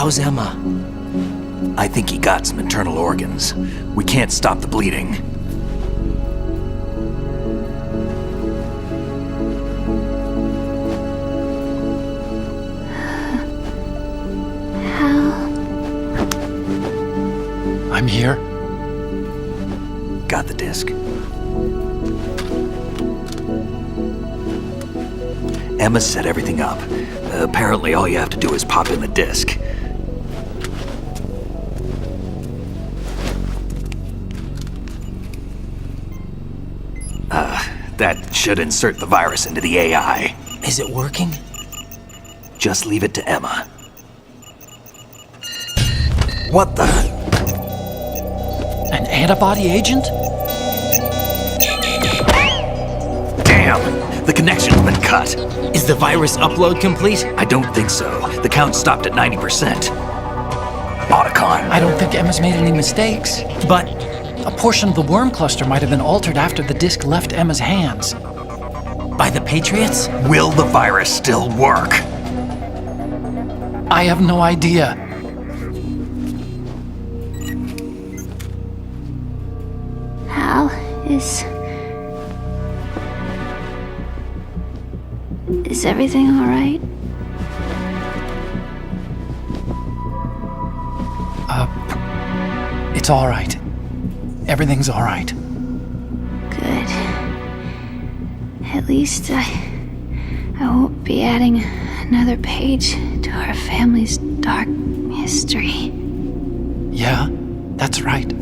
How's Emma? I think he got some internal organs. We can't stop the bleeding. Hal? I'm here. Got the disc. Emma set everything up. Apparently all you have to do is pop in the disc. That should insert the virus into the AI. Is it working? Just leave it to Emma. What the? An antibody agent? Damn! The connection's been cut. Is the virus upload complete? I don't think so. The count stopped at 90%. Otacon. I don't think Emma's made any mistakes. But a portion of the worm cluster might have been altered after the disc left Emma's hands. By the Patriots? Will the virus still work? I have no idea. Hal, is everything all right? It's all right. Everything's all right. Good. At least I won't be adding another page to our family's dark history. Yeah, that's right.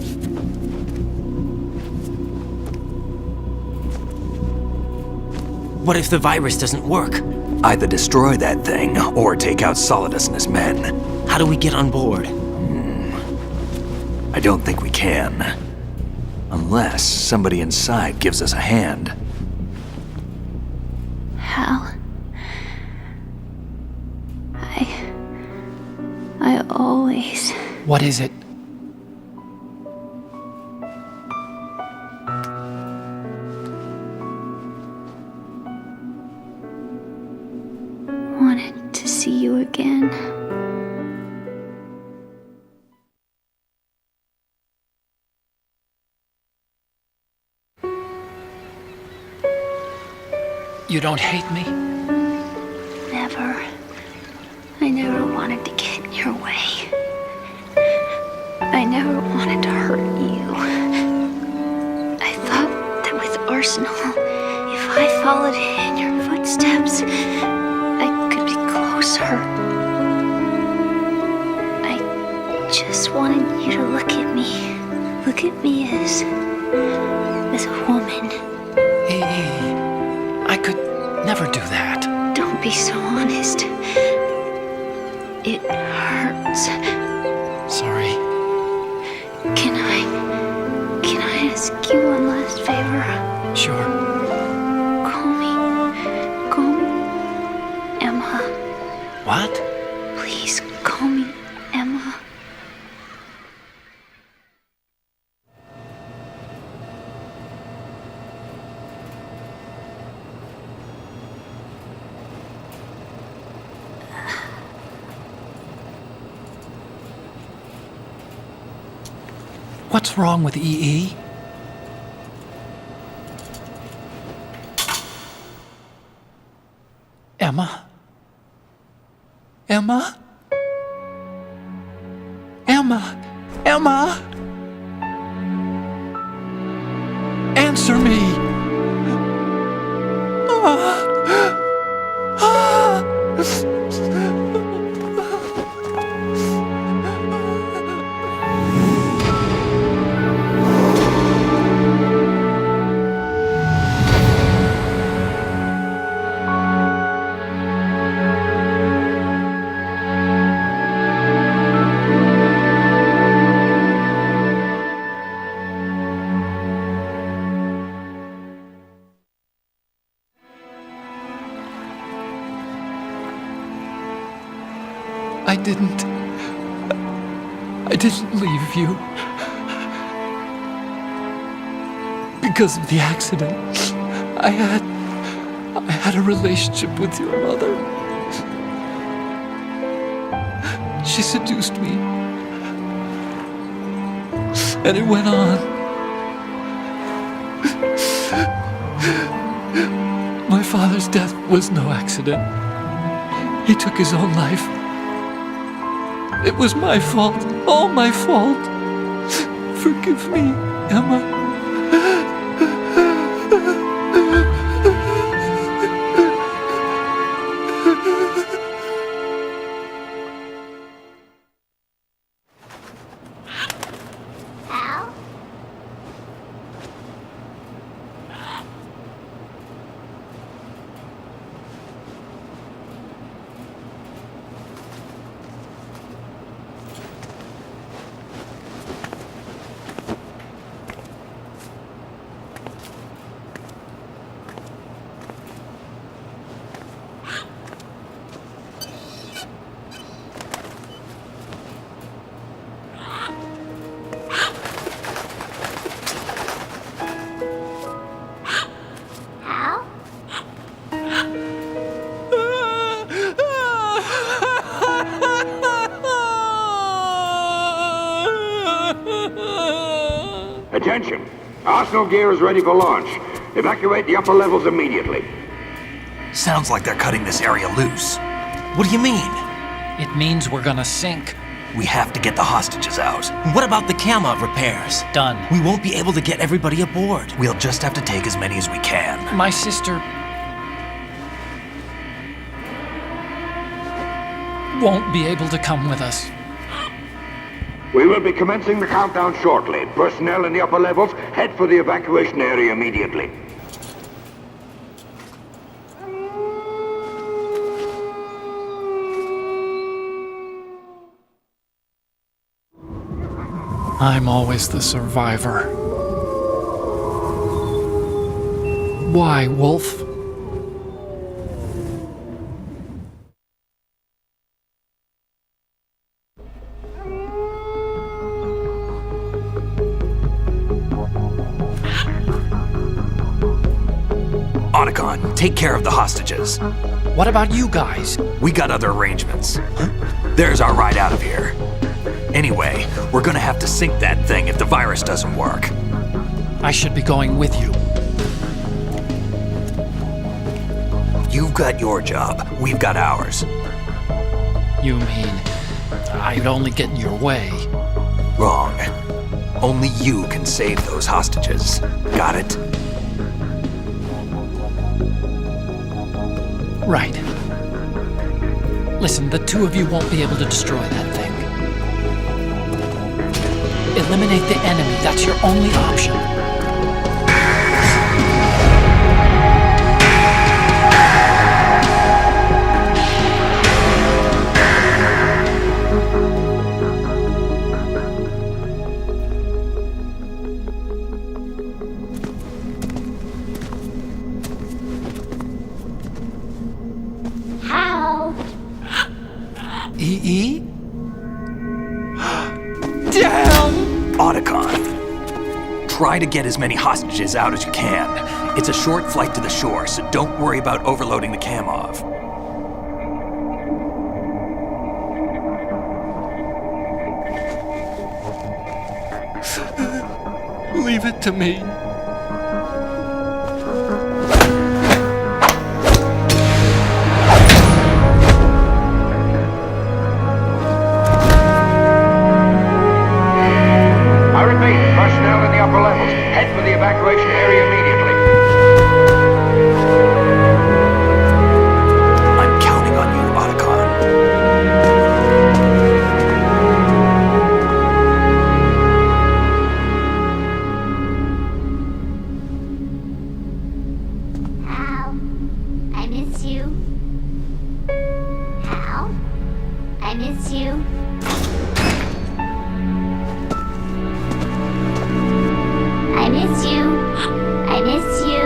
What if the virus doesn't work? Either destroy that thing, or take out Solidus and his men. How do we get on board? I don't think we can. Unless somebody inside gives us a hand. Hal, I always... What is it? wanted to see you again. You don't hate me? Never. I never wanted to get in your way. I never wanted to hurt you. I thought that with Arsenal, if I followed in your footsteps, I could be closer. I just wanted you to look at me. Look at me as a woman. I could never do that. Don't be so honest. It hurts. Sorry. Can I ask you one last favor? Sure. Call me Emma. What? Please call me Emma. What's wrong with EE? Emma? Emma? Emma? Emma? Answer me! I didn't leave you. Because of the accident, I had a relationship with your mother. she seduced me. And it went on. My father's death was no accident. He took his own life. It was my fault, all my fault. Forgive me, Emma. Attention! Arsenal gear is ready for launch. Evacuate the upper levels immediately. Sounds like they're cutting this area loose. What do you mean? It means we're gonna sink. We have to get the hostages out. What about the camera repairs? Done. We won't be able to get everybody aboard. We'll just have to take as many as we can. My sister won't be able to come with us. We will be commencing the countdown shortly. Personnel in the upper levels, head for the evacuation area immediately. I'm always the survivor. Why, Wolf? Otacon, take care of the hostages. What about you guys? We got other arrangements. There's our ride out of here. Anyway, we're gonna have to sink that thing if the virus doesn't work. I should be going with you. You've got your job, we've got ours. You mean I'd only get in your way? Wrong. Only you can save those hostages. Got it? Right. Listen, the two of you won't be able to destroy that thing. Eliminate the enemy. That's your only option. How? EE? Damn! Otacon, try to get as many hostages out as you can. It's a short flight to the shore, so don't worry about overloading the Kamov. Leave it to me. I repeat, personnel in the upper levels, head for the evacuation area immediately. I'm counting on you, Otacon. Hal, I miss you. Hal, I miss you. I miss you. I miss you.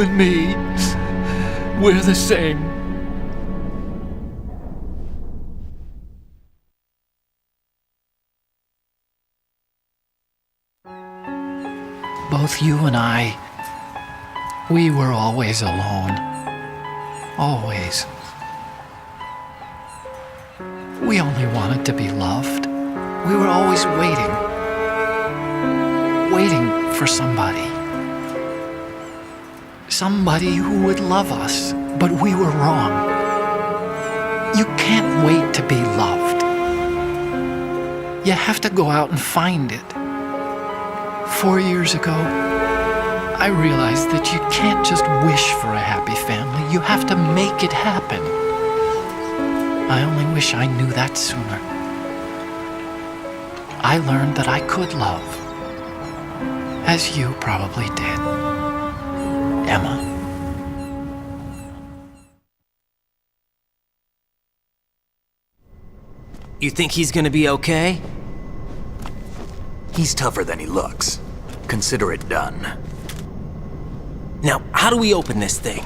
and me, we're the same. Both you and I, we were always alone. Always. We only wanted to be loved. We were always waiting. Waiting for somebody. Somebody who would love us, but we were wrong. You can't wait to be loved. You have to go out and find it. 4 years ago, I realized that you can't just wish for a happy family. You have to make it happen. I only wish I knew that sooner. I learned that I could love, as you probably did, Emma. You think he's gonna be okay? He's tougher than he looks. Consider it done. Now, how do we open this thing?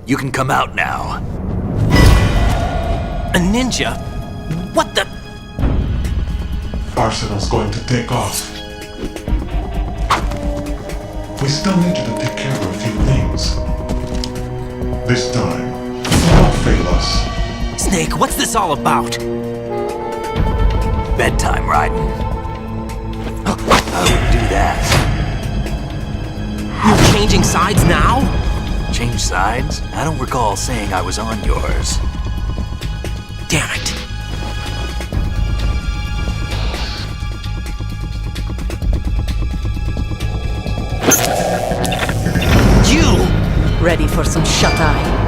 You can come out now. A ninja? What the? Arsenal's going to take off. We still need you to take care of a few things. This time, don't fail us. Snake, what's this all about? Bedtime, Raiden. I wouldn't do that. You're changing sides now? Change sides? I don't recall saying I was on yours. Damn it. You! Ready for some shut-eye?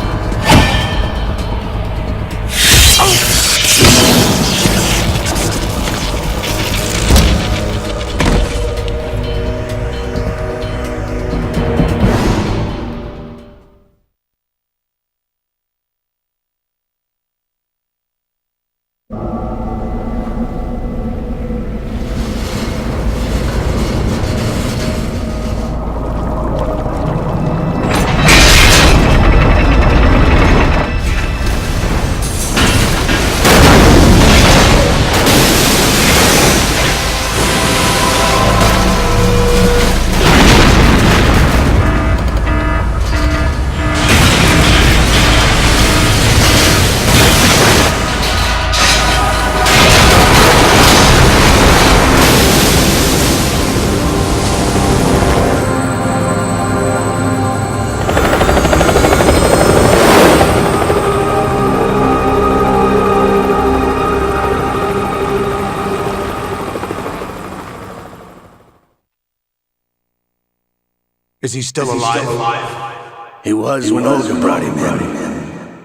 Is he still alive? He was when Olga brought him in.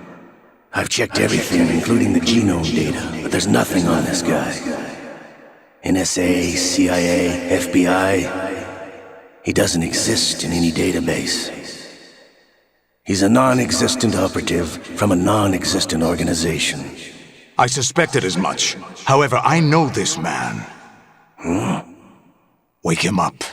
I've checked everything, including the genome data, but there's nothing on this guy. NSA, CIA, FBI. He doesn't exist in any database. He's a non-existent operative from a non-existent organization. I suspected as much. However, I know this man. Wake him up.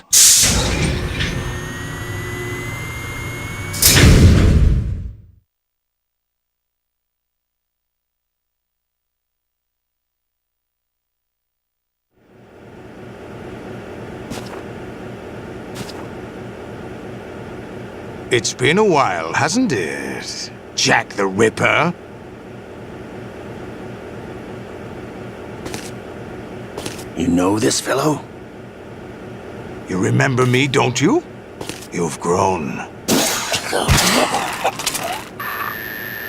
It's been a while, hasn't it? Jack the Ripper? You know this fellow? You remember me, don't you? You've grown.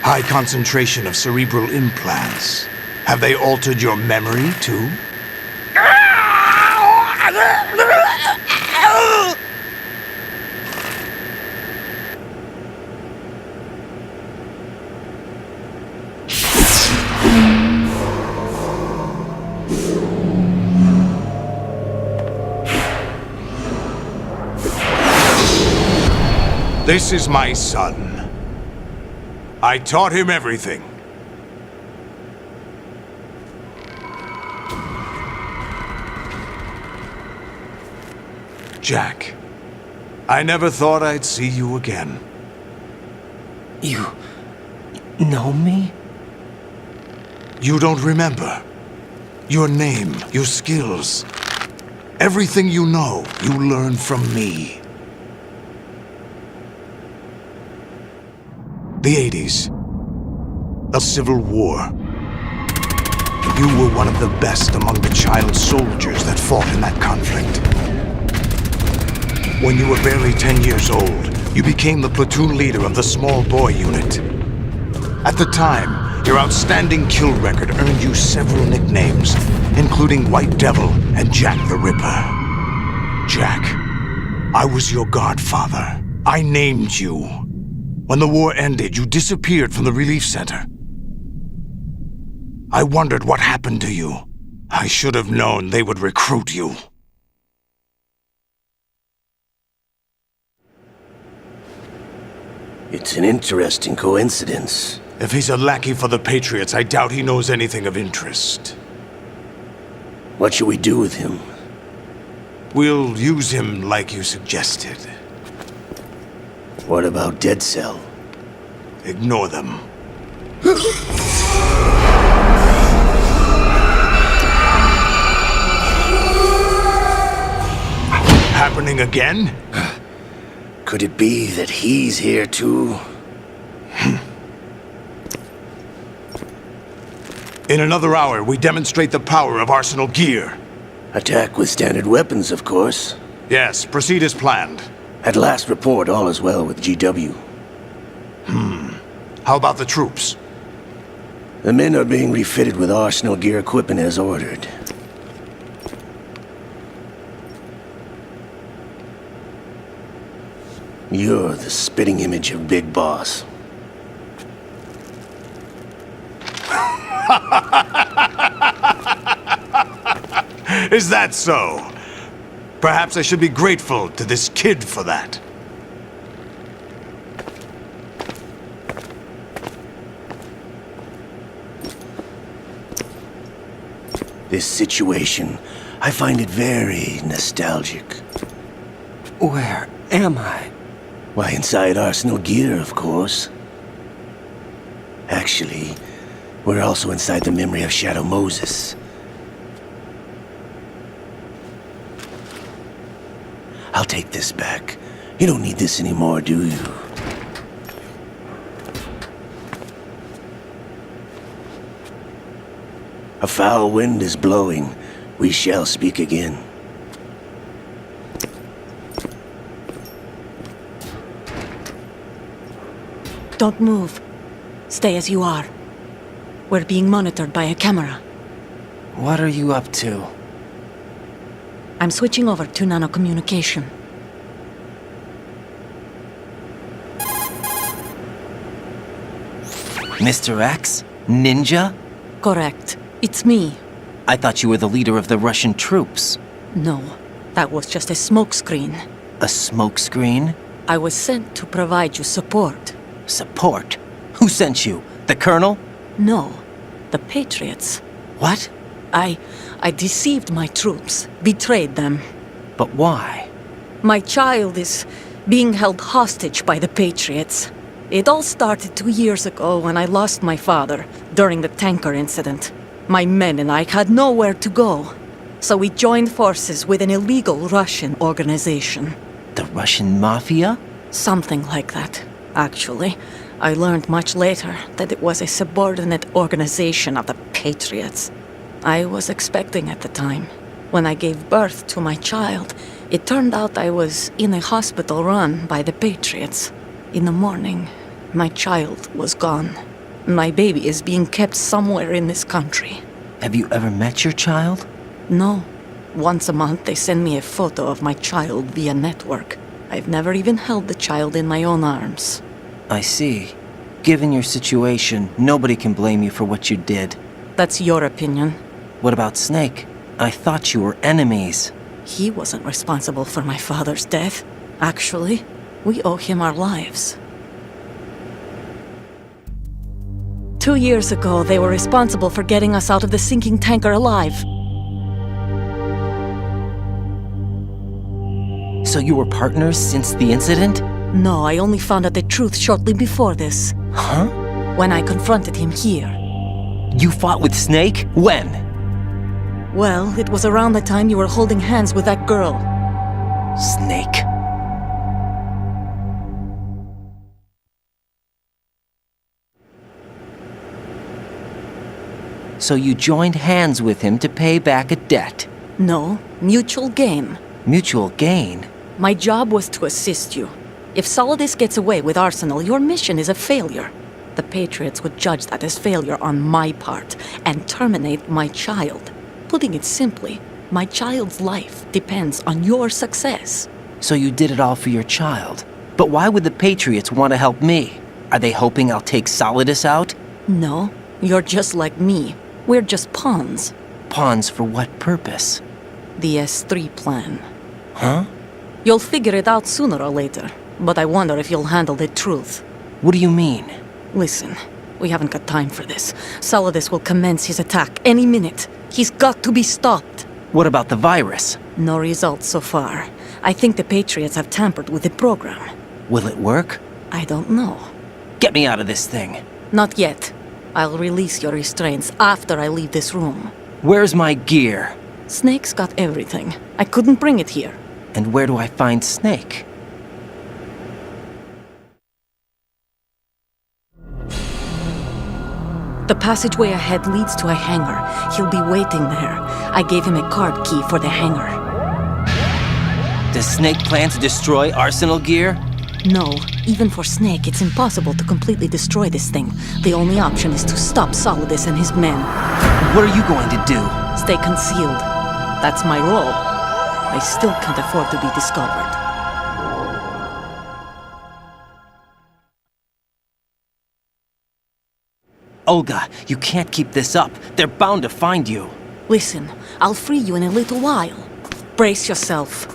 High concentration of cerebral implants. Have they altered your memory, too? This is my son. I taught him everything. Jack, I never thought I'd see you again. You know me? You don't remember. Your name, your skills. Everything you know, you learned from me. The 80s. A civil war. You were one of the best among the child soldiers that fought in that conflict. When you were barely 10 years old, you became the platoon leader of the small boy unit. At the time, your outstanding kill record earned you several nicknames, including White Devil and Jack the Ripper. Jack, I was your godfather. I named you. When the war ended, you disappeared from the relief center. I wondered what happened to you. I should have known they would recruit you. It's an interesting coincidence. If he's a lackey for the Patriots, I doubt he knows anything of interest. What should we do with him? We'll use him like you suggested. What about Dead Cell? Ignore them. Happening again? Could it be that he's here too? In another hour, we demonstrate the power of Arsenal gear. Attack with standard weapons, of course. Yes, proceed as planned. At last report, all is well with GW. How about the troops? The men are being refitted with Arsenal gear equipment as ordered. You're the spitting image of Big Boss. Is that so? Perhaps I should be grateful to this kid for that. This situation, I find it very nostalgic. Where am I? Why, inside Arsenal gear, of course. Actually, we're also inside the memory of Shadow Moses. I'll take this back. You don't need this anymore, do you? A foul wind is blowing. We shall speak again. Don't move. Stay as you are. We're being monitored by a camera. What are you up to? I'm switching over to nanocommunication. Mr. X? Ninja? Correct. It's me. I thought you were the leader of the Russian troops. No, that was just a smokescreen. A smokescreen? I was sent to provide you support. Support? Who sent you? The Colonel? No, the Patriots. What? I deceived my troops, betrayed them. But why? My child is being held hostage by the Patriots. It all started 2 years ago when I lost my father during the tanker incident. My men and I had nowhere to go, so we joined forces with an illegal Russian organization. The Russian Mafia? Something like that, actually. I learned much later that it was a subordinate organization of the Patriots. I was expecting at the time. When I gave birth to my child, it turned out I was in a hospital run by the Patriots. In the morning, my child was gone. My baby is being kept somewhere in this country. Have you ever met your child? No. Once a month, they send me a photo of my child via network. I've never even held the child in my own arms. I see. Given your situation, nobody can blame you for what you did. That's your opinion. What about Snake? I thought you were enemies. He wasn't responsible for my father's death. Actually, we owe him our lives. 2 years ago, they were responsible for getting us out of the sinking tanker alive. So you were partners since the incident? No, I only found out the truth shortly before this. Huh? When I confronted him here. You fought with Snake? When? Well, it was around the time you were holding hands with that girl. Snake. So you joined hands with him to pay back a debt? No, mutual gain. Mutual gain? My job was to assist you. If Solidus gets away with Arsenal, your mission is a failure. The Patriots would judge that as failure on my part and terminate my child. Putting it simply, my child's life depends on your success. So you did it all for your child. But why would the Patriots want to help me? Are they hoping I'll take Solidus out? No, you're just like me. We're just pawns. Pawns for what purpose? The S3 plan. Huh? You'll figure it out sooner or later, but I wonder if you'll handle the truth. What do you mean? Listen, we haven't got time for this. Solidus will commence his attack any minute. He's got to be stopped. What about the virus? No results so far. I think the Patriots have tampered with the program. Will it work? I don't know. Get me out of this thing. Not yet. I'll release your restraints after I leave this room. Where's my gear? Snake's got everything. I couldn't bring it here. And where do I find Snake? The passageway ahead leads to a hangar. He'll be waiting there. I gave him a card key for the hangar. Does Snake plan to destroy Arsenal gear? No, even for Snake, it's impossible to completely destroy this thing. The only option is to stop Solidus and his men. What are you going to do? Stay concealed. That's my role. I still can't afford to be discovered. Olga, you can't keep this up. They're bound to find you. Listen, I'll free you in a little while. Brace yourself.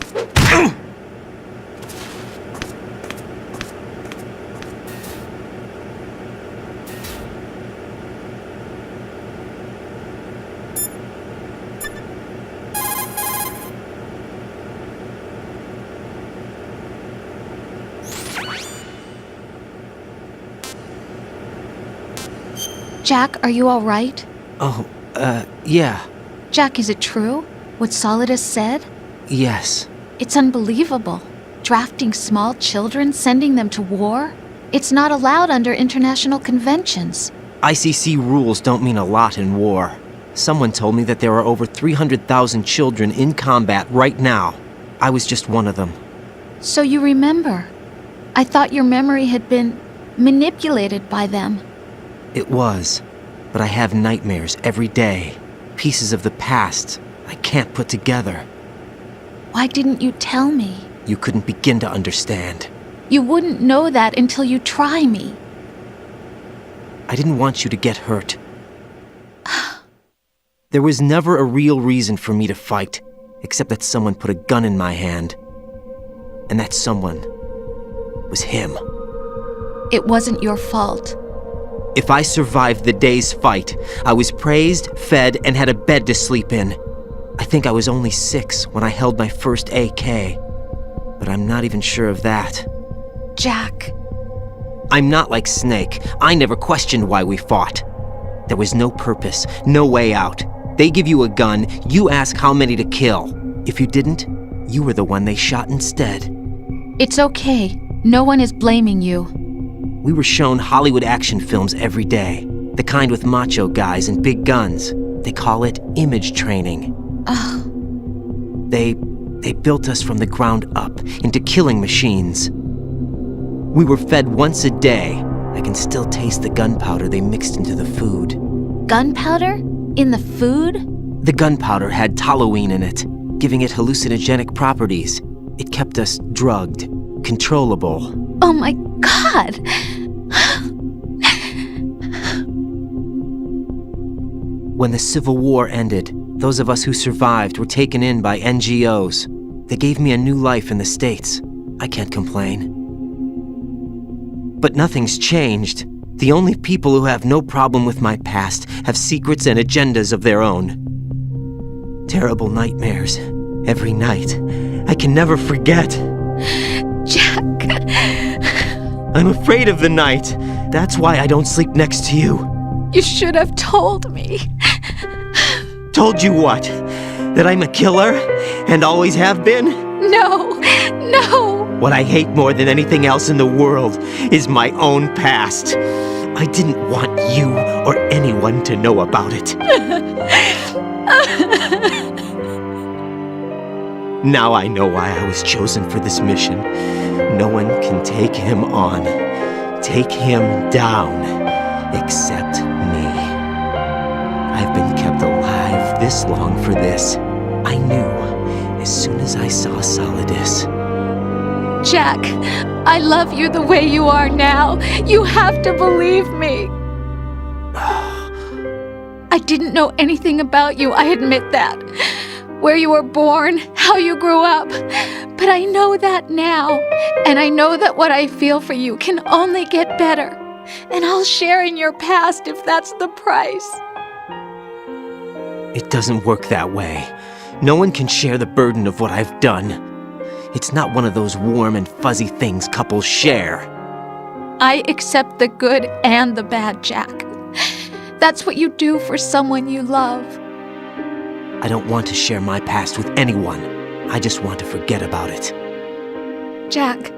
Jack, are you all right? Oh, yeah. Jack, is it true? What Solidus said? Yes. It's unbelievable. Drafting small children, sending them to war? It's not allowed under international conventions. ICC rules don't mean a lot in war. Someone told me that there are over 300,000 children in combat right now. I was just one of them. So you remember. I thought your memory had been manipulated by them. It was, but I have nightmares every day. Pieces of the past I can't put together. Why didn't you tell me? You couldn't begin to understand. You wouldn't know that until you try me. I didn't want you to get hurt. There was never a real reason for me to fight, except that someone put a gun in my hand. And that someone was him. It wasn't your fault. If I survived the day's fight, I was praised, fed, and had a bed to sleep in. I think I was only 6 when I held my first AK. But I'm not even sure of that. Jack. I'm not like Snake. I never questioned why we fought. There was no purpose, no way out. They give you a gun, you ask how many to kill. If you didn't, you were the one they shot instead. It's okay. No one is blaming you. We were shown Hollywood action films every day. The kind with macho guys and big guns. They call it image training. Ugh. They built us from the ground up into killing machines. We were fed once a day. I can still taste the gunpowder they mixed into the food. Gunpowder? In the food? The gunpowder had toluene in it, giving it hallucinogenic properties. It kept us drugged, controllable. Oh my God! When the Civil War ended, those of us who survived were taken in by NGOs. They gave me a new life in the States. I can't complain. But nothing's changed. The only people who have no problem with my past have secrets and agendas of their own. Terrible nightmares every night. I can never forget. Jack. I'm afraid of the night. That's why I don't sleep next to you. You should have told me. Told you what? That I'm a killer? And always have been? No, no. What I hate more than anything else in the world is my own past. I didn't want you or anyone to know about it. Now I know why I was chosen for this mission. No one can take him on, take him down, except me. I've been kept alive this long for this. I knew as soon as I saw Solidus. Jack, I love you the way you are now. You have to believe me. I didn't know anything about you, I admit that. Where you were born, how you grew up. But I know that now. And I know that what I feel for you can only get better. And I'll share in your past if that's the price. It doesn't work that way. No one can share the burden of what I've done. It's not one of those warm and fuzzy things couples share. I accept the good and the bad, Jack. That's what you do for someone you love. I don't want to share my past with anyone. I just want to forget about it. Jack,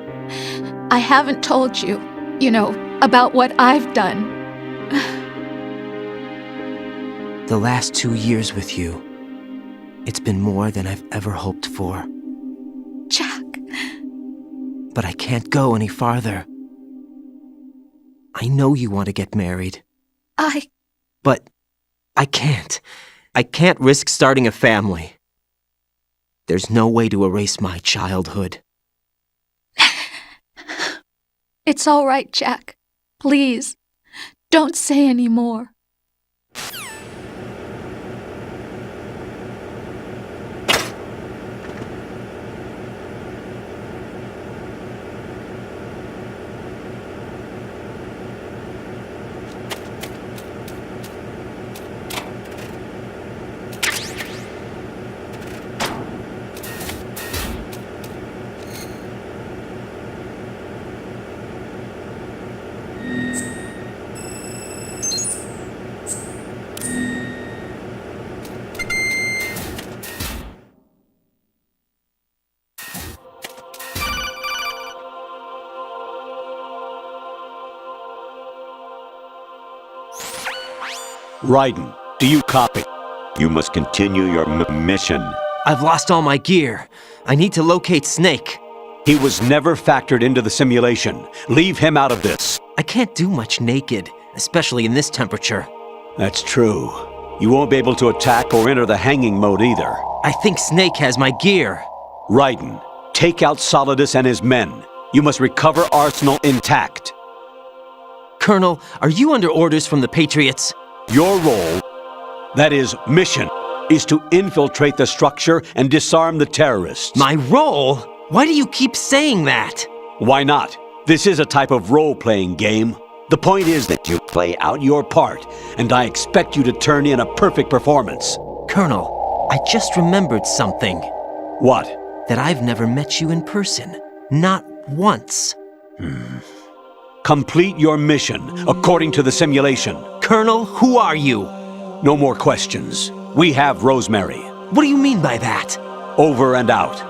I haven't told you, about what I've done. The last 2 years with you, it's been more than I've ever hoped for. Jack. But I can't go any farther. I know you want to get married. But I can't. I can't risk starting a family. There's no way to erase my childhood. It's all right, Jack. Please, don't say any more. Raiden, do you copy? You must continue your mission. I've lost all my gear. I need to locate Snake. He was never factored into the simulation. Leave him out of this. I can't do much naked, especially in this temperature. That's true. You won't be able to attack or enter the hanging mode either. I think Snake has my gear. Raiden, take out Solidus and his men. You must recover Arsenal intact. Colonel, are you under orders from the Patriots? Your role, that is, mission, is to infiltrate the structure and disarm the terrorists. My role? Why do you keep saying that? Why not? This is a type of role-playing game. The point is that you play out your part, and I expect you to turn in a perfect performance. Colonel, I just remembered something. What? That I've never met you in person. Not once. Complete your mission, according to the simulation. Colonel, who are you? No more questions. We have Rosemary. What do you mean by that? Over and out.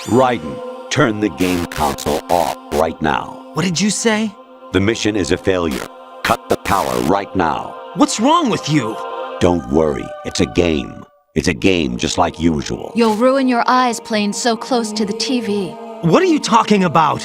Raiden, turn the game console off right now. What did you say? The mission is a failure. Cut the power right now. What's wrong with you? Don't worry, it's a game. It's a game just like usual. You'll ruin your eyes playing so close to the TV. What are you talking about?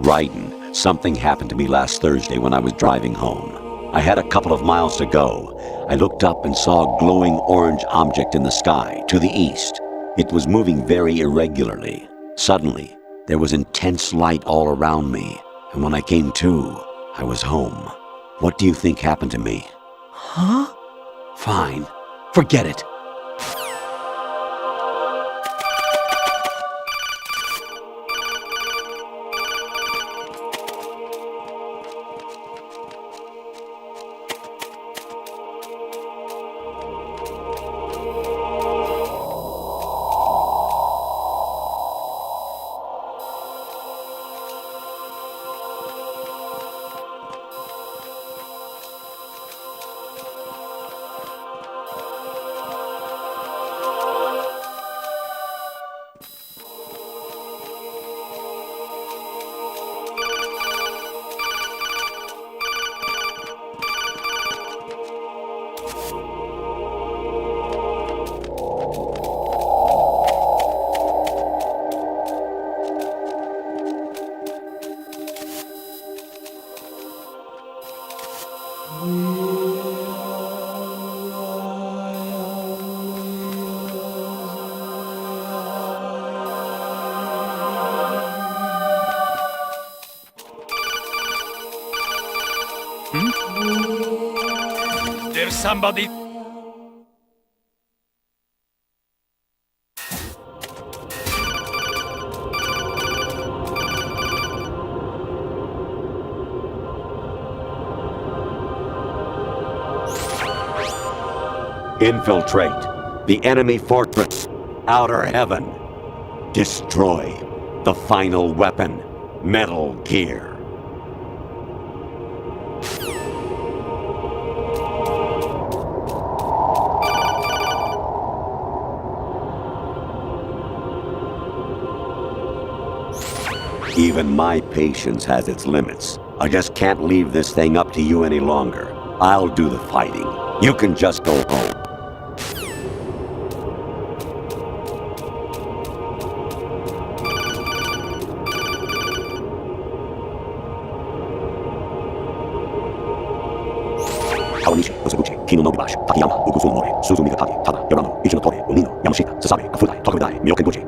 Raiden, something happened to me last Thursday when I was driving home. I had a couple of miles to go. I looked up and saw a glowing orange object in the sky, to the east. It was moving very irregularly. Suddenly, there was intense light all around me, and when I came to, I was home. What do you think happened to me? Huh? Fine. Forget it. There's somebody. Infiltrate the enemy fortress, Outer Heaven. Destroy the final weapon, Metal Gear. Even my patience has its limits. I just can't leave this thing up to you any longer. I'll do the fighting. You can just go home. Awanishi, Osaguchi, Kino no Gibash, Takayama, Ugusu Mori, Suzumiga Taki, Tada, Yorano, Ichino Tore, Unino, Yamashita, Sasabe, Kafudai, Tokudai, Myokenbuchi.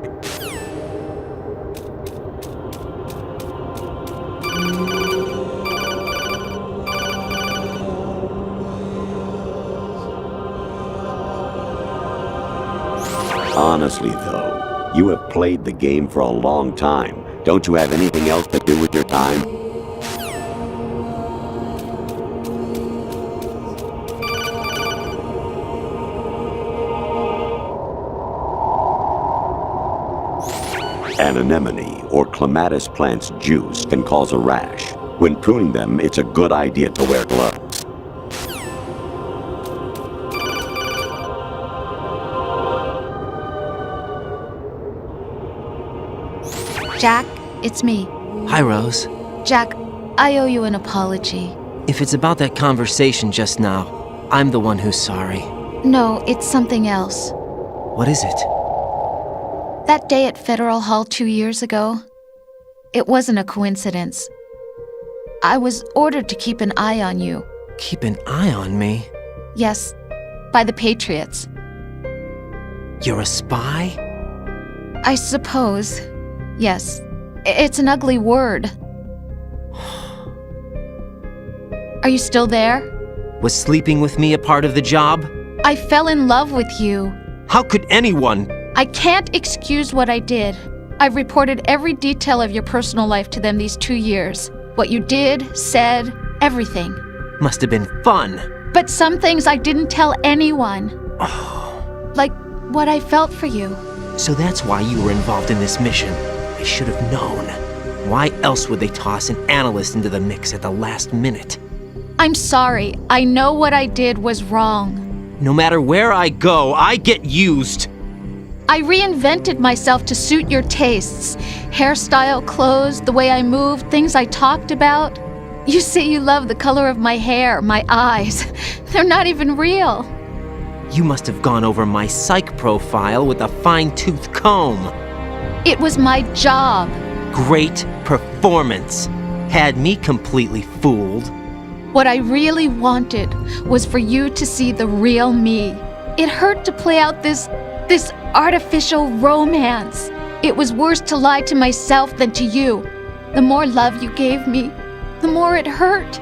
Honestly, though, you have played the game for a long time. Don't you have anything else to do with your time? An anemone or clematis plant's juice can cause a rash. When pruning them, it's a good idea to wear gloves. Jack, it's me. Hi, Rose. Jack, I owe you an apology. If it's about that conversation just now, I'm the one who's sorry. No, it's something else. What is it? That day at Federal Hall 2 years ago, it wasn't a coincidence. I was ordered to keep an eye on you. Keep an eye on me? Yes, by the Patriots. You're a spy? I suppose. Yes. It's an ugly word. Are you still there? Was sleeping with me a part of the job? I fell in love with you. How could anyone? I can't excuse what I did. I've reported every detail of your personal life to them these 2 years. What you did, said, everything. Must have been fun. But some things I didn't tell anyone. Like what I felt for you. So that's why you were involved in this mission. I should have known. Why else would they toss an analyst into the mix at the last minute? I'm sorry. I know what I did was wrong. No matter where I go, I get used. I reinvented myself to suit your tastes. Hairstyle, clothes, the way I moved, things I talked about. You say you love the color of my hair, my eyes. They're not even real. You must have gone over my psych profile with a fine-tooth comb. It was my job. Great performance. Had me completely fooled. What I really wanted was for you to see the real me. It hurt to play out this artificial romance. It was worse to lie to myself than to you. The more love you gave me, the more it hurt.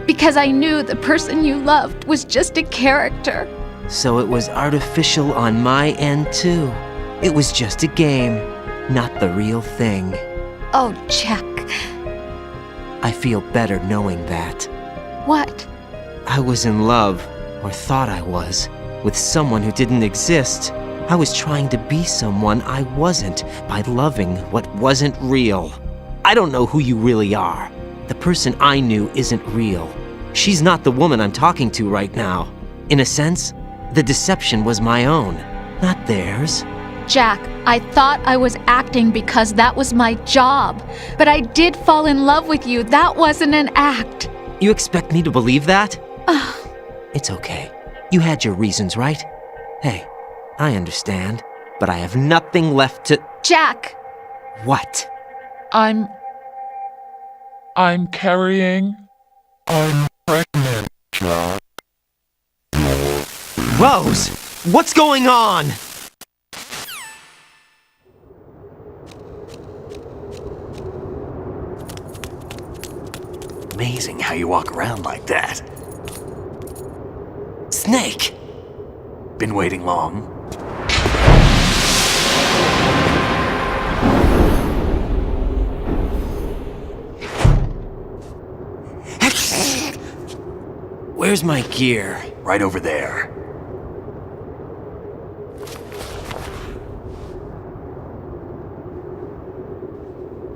Because I knew the person you loved was just a character. So it was artificial on my end too. It was just a game, not the real thing. Oh, Jack. I feel better knowing that. What? I was in love, or thought I was, with someone who didn't exist. I was trying to be someone I wasn't by loving what wasn't real. I don't know who you really are. The person I knew isn't real. She's not the woman I'm talking to right now. In a sense, the deception was my own, not theirs. Jack, I thought I was acting because that was my job. But I did fall in love with you. That wasn't an act. You expect me to believe that? It's okay. You had your reasons, right? Hey, I understand, but I have nothing left to... Jack! What? I'm carrying... I'm pregnant, Jack. Rose! What's going on? Amazing how you walk around like that. Snake! Been waiting long? Where's my gear? Right over there.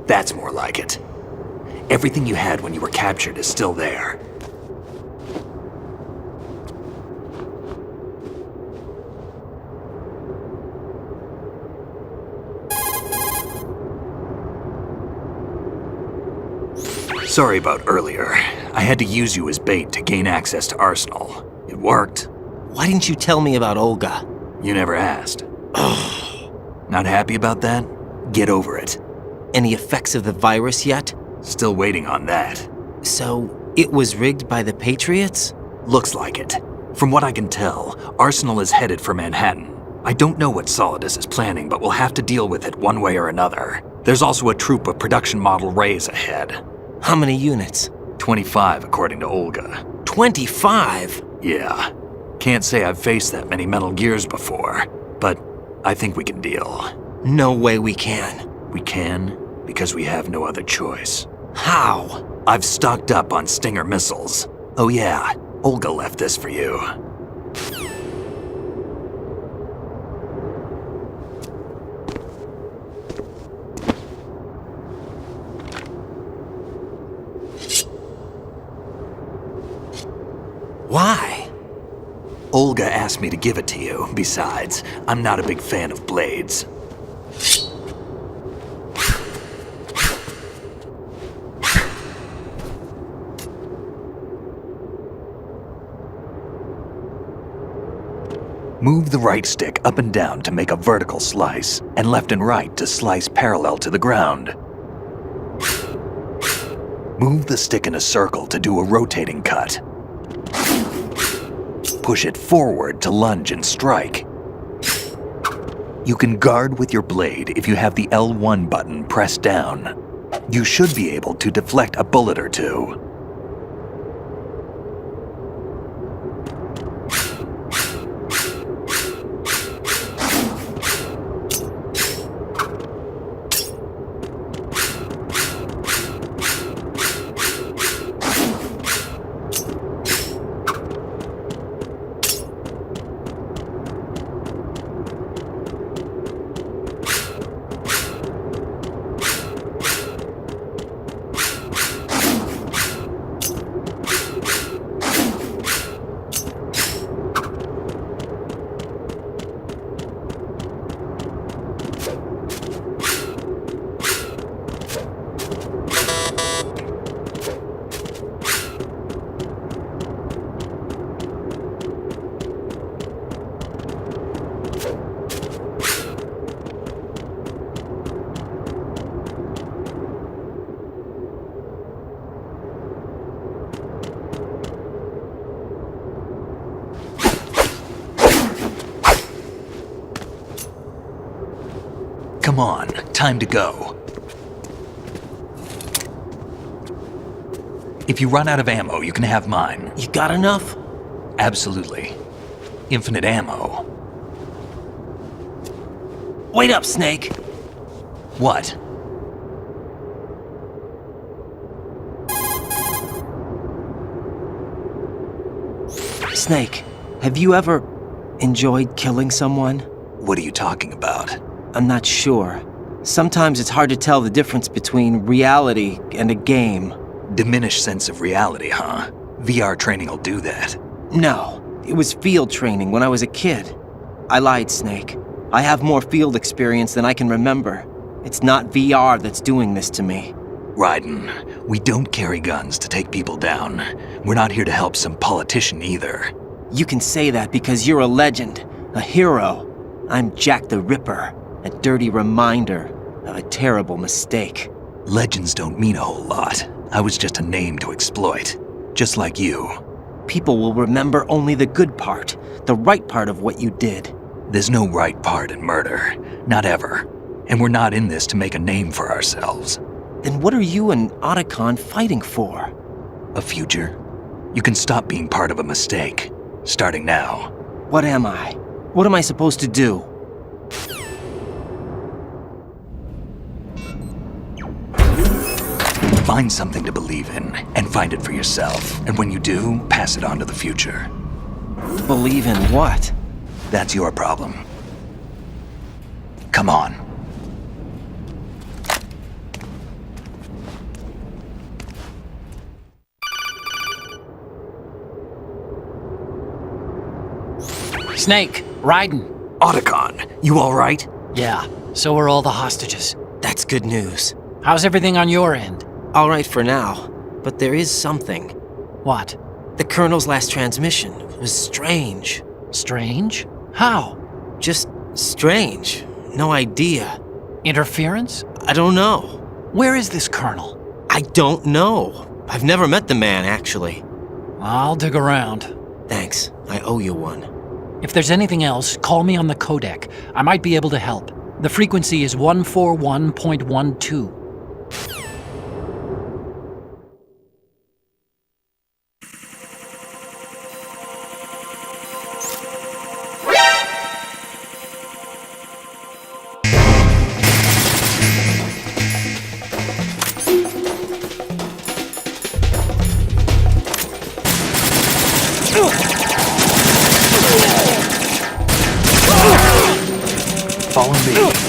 That's more like it. Everything you had when you were captured is still there. Sorry about earlier. I had to use you as bait to gain access to Arsenal. It worked. Why didn't you tell me about Olga? You never asked. Not happy about that? Get over it. Any effects of the virus yet? Still waiting on that. So, it was rigged by the Patriots? Looks like it. From what I can tell, Arsenal is headed for Manhattan. I don't know what Solidus is planning, but we'll have to deal with it one way or another. There's also a troop of production model Rays ahead. How many units? 25, according to Olga. 25? Yeah. Can't say I've faced that many Metal Gears before, but I think we can deal. No way we can. We can, because we have no other choice. How? I've stocked up on Stinger missiles. Oh yeah, Olga left this for you. Why? Olga asked me to give it to you. Besides, I'm not a big fan of blades. Move the right stick up and down to make a vertical slice, and left and right to slice parallel to the ground. Move the stick in a circle to do a rotating cut. Push it forward to lunge and strike. You can guard with your blade if you have the L1 button pressed down. You should be able to deflect a bullet or two. Come on, time to go. If you run out of ammo, you can have mine. You got enough? Absolutely. infinite ammo. Wait up, Snake. What? Snake, have you ever enjoyed killing someone? What are you talking about? I'm not sure. Sometimes it's hard to tell the difference between reality and a game. Diminished sense of reality, huh? VR training will do that. No, it was field training when I was a kid. I lied, Snake. I have more field experience than I can remember. It's not VR that's doing this to me. Raiden, we don't carry guns to take people down. We're not here to help some politician either. You can say that because you're a legend, a hero. I'm Jack the Ripper, a dirty reminder of a terrible mistake. Legends don't mean a whole lot. I was just a name to exploit, just like you. People will remember only the good part, the right part of what you did. There's no right part in murder, not ever. And we're not in this to make a name for ourselves. Then what are you and Otacon fighting for? A future? You can stop being part of a mistake, starting now. What am I? What am I supposed to do? Find something to believe in, and find it for yourself. And when you do, pass it on to the future. Believe in what? That's your problem. Come on. Snake, Raiden. Otacon, you all right? Yeah, so are all the hostages. That's good news. How's everything on your end? All right for now, but there is something. What? The Colonel's last transmission was strange. Strange? How? Just strange. No idea. Interference? I don't know. Where is this Colonel? I don't know. I've never met the man, actually. I'll dig around. Thanks. I owe you one. If there's anything else, call me on the codec. I might be able to help. The frequency is 141.12. Follow me.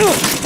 Ugh!